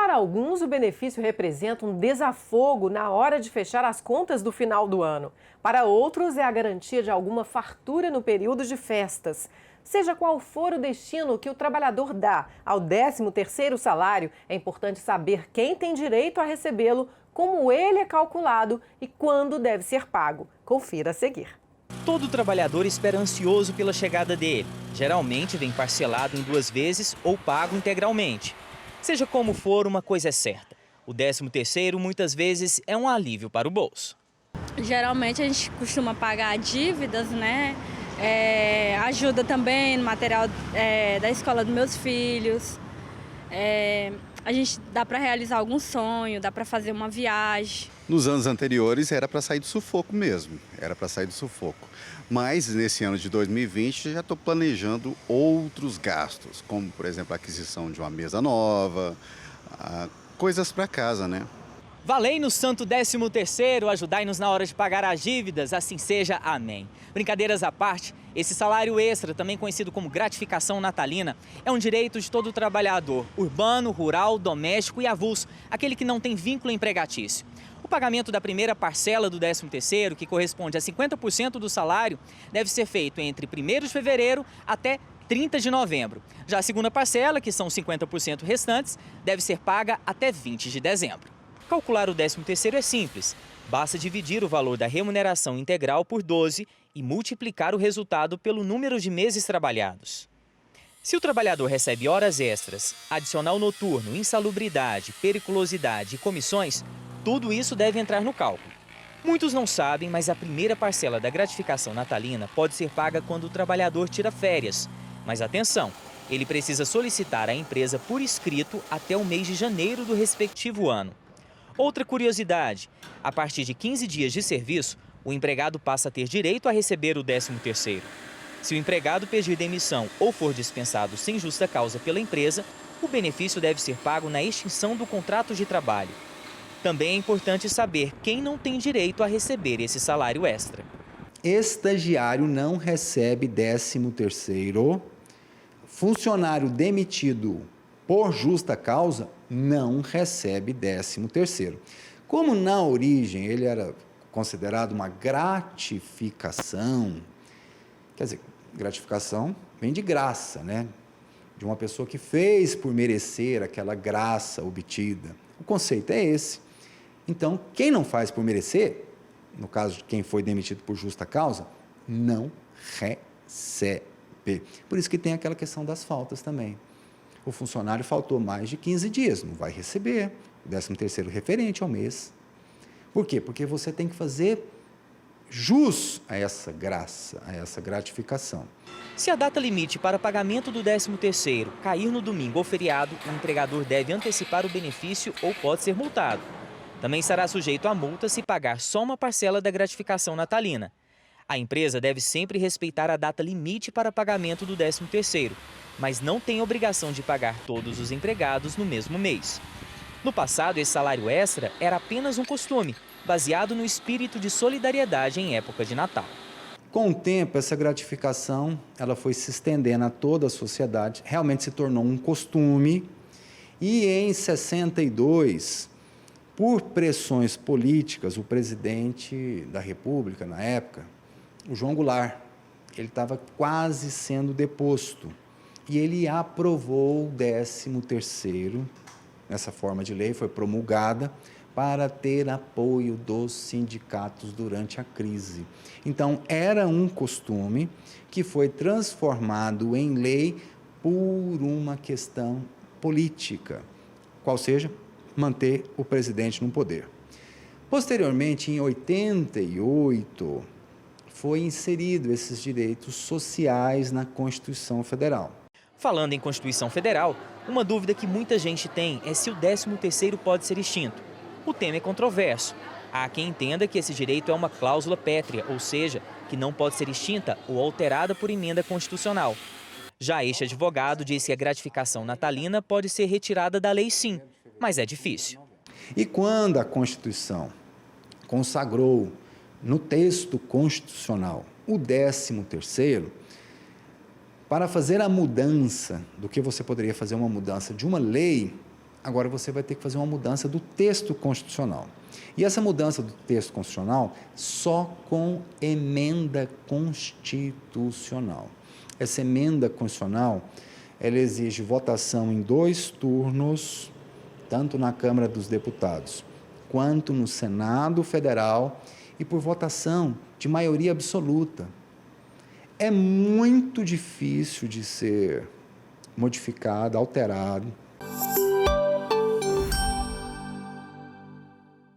Para alguns, o benefício representa um desafogo na hora de fechar as contas do final do ano. Para outros, é a garantia de alguma fartura no período de festas. Seja qual for o destino que o trabalhador dá ao 13º salário, é importante saber quem tem direito a recebê-lo, como ele é calculado e quando deve ser pago. Confira a seguir. Todo trabalhador espera ansioso pela chegada dele. Geralmente vem parcelado em 2 vezes ou pago integralmente. Seja como for, uma coisa é certa: o 13º muitas vezes é um alívio para o bolso. Geralmente a gente costuma pagar dívidas, né? Ajuda também no material da escola dos meus filhos. A gente dá para realizar algum sonho, dá para fazer uma viagem. Nos anos anteriores era para sair do sufoco mesmo, era para sair do sufoco. Mas nesse ano de 2020 já estou planejando outros gastos, como por exemplo a aquisição de uma mesa nova, coisas para casa, né? Valei-no santo 13º, ajudai-nos na hora de pagar as dívidas, assim seja, amém. Brincadeiras à parte, esse salário extra, também conhecido como gratificação natalina, é um direito de todo trabalhador, urbano, rural, doméstico e avulso, aquele que não tem vínculo empregatício. O pagamento da primeira parcela do 13º, que corresponde a 50% do salário, deve ser feito entre 1º de fevereiro até 30 de novembro. Já a segunda parcela, que são 50% restantes, deve ser paga até 20 de dezembro. Calcular o 13º é simples. Basta dividir o valor da remuneração integral por 12 e multiplicar o resultado pelo número de meses trabalhados. Se o trabalhador recebe horas extras, adicional noturno, insalubridade, periculosidade e comissões, tudo isso deve entrar no cálculo. Muitos não sabem, mas a primeira parcela da gratificação natalina pode ser paga quando o trabalhador tira férias. Mas atenção, ele precisa solicitar à empresa por escrito até o mês de janeiro do respectivo ano. Outra curiosidade: a partir de 15 dias de serviço, o empregado passa a ter direito a receber o 13º. Se o empregado pedir demissão ou for dispensado sem justa causa pela empresa, o benefício deve ser pago na extinção do contrato de trabalho. Também é importante saber quem não tem direito a receber esse salário extra. Estagiário não recebe 13º. Funcionário demitido por justa causa não recebe 13º. Como na origem ele era considerado uma gratificação, quer dizer, gratificação vem de graça, né? De uma pessoa que fez por merecer aquela graça obtida. O conceito é esse. Então, quem não faz por merecer, no caso de quem foi demitido por justa causa, não recebe. Por isso que tem aquela questão das faltas também. O funcionário faltou mais de 15 dias, não vai receber o 13º referente ao mês. Por quê? Porque você tem que fazer jus a essa graça, a essa gratificação. Se a data limite para pagamento do 13º cair no domingo ou feriado, o empregador deve antecipar o benefício ou pode ser multado. Também será sujeito a multa se pagar só uma parcela da gratificação natalina. A empresa deve sempre respeitar a data limite para pagamento do 13º, mas não tem obrigação de pagar todos os empregados no mesmo mês. No passado, esse salário extra era apenas um costume, baseado no espírito de solidariedade em época de Natal. Com o tempo, essa gratificação ela foi se estendendo a toda a sociedade, realmente se tornou um costume, e em 62, por pressões políticas, o presidente da República, na época, o João Goulart, ele estava quase sendo deposto, e ele aprovou o 13º, essa forma de lei foi promulgada, para ter apoio dos sindicatos durante a crise. Então, era um costume que foi transformado em lei por uma questão política, qual seja, manter o presidente no poder. Posteriormente, em 88, foi inserido esses direitos sociais na Constituição Federal. Falando em Constituição Federal, uma dúvida que muita gente tem é se o 13º pode ser extinto. O tema é controverso. Há quem entenda que esse direito é uma cláusula pétrea, ou seja, que não pode ser extinta ou alterada por emenda constitucional. Já este advogado diz que a gratificação natalina pode ser retirada da lei sim, mas é difícil. E quando a Constituição consagrou no texto constitucional o 13º, para fazer a mudança do que você poderia fazer uma mudança de uma lei, Agora você vai ter que fazer uma mudança do texto constitucional. E essa mudança do texto constitucional só com emenda constitucional. Essa emenda constitucional, ela exige votação em 2 turnos, tanto na Câmara dos Deputados quanto no Senado Federal, e por votação de maioria absoluta. É muito difícil de ser modificado, alterado,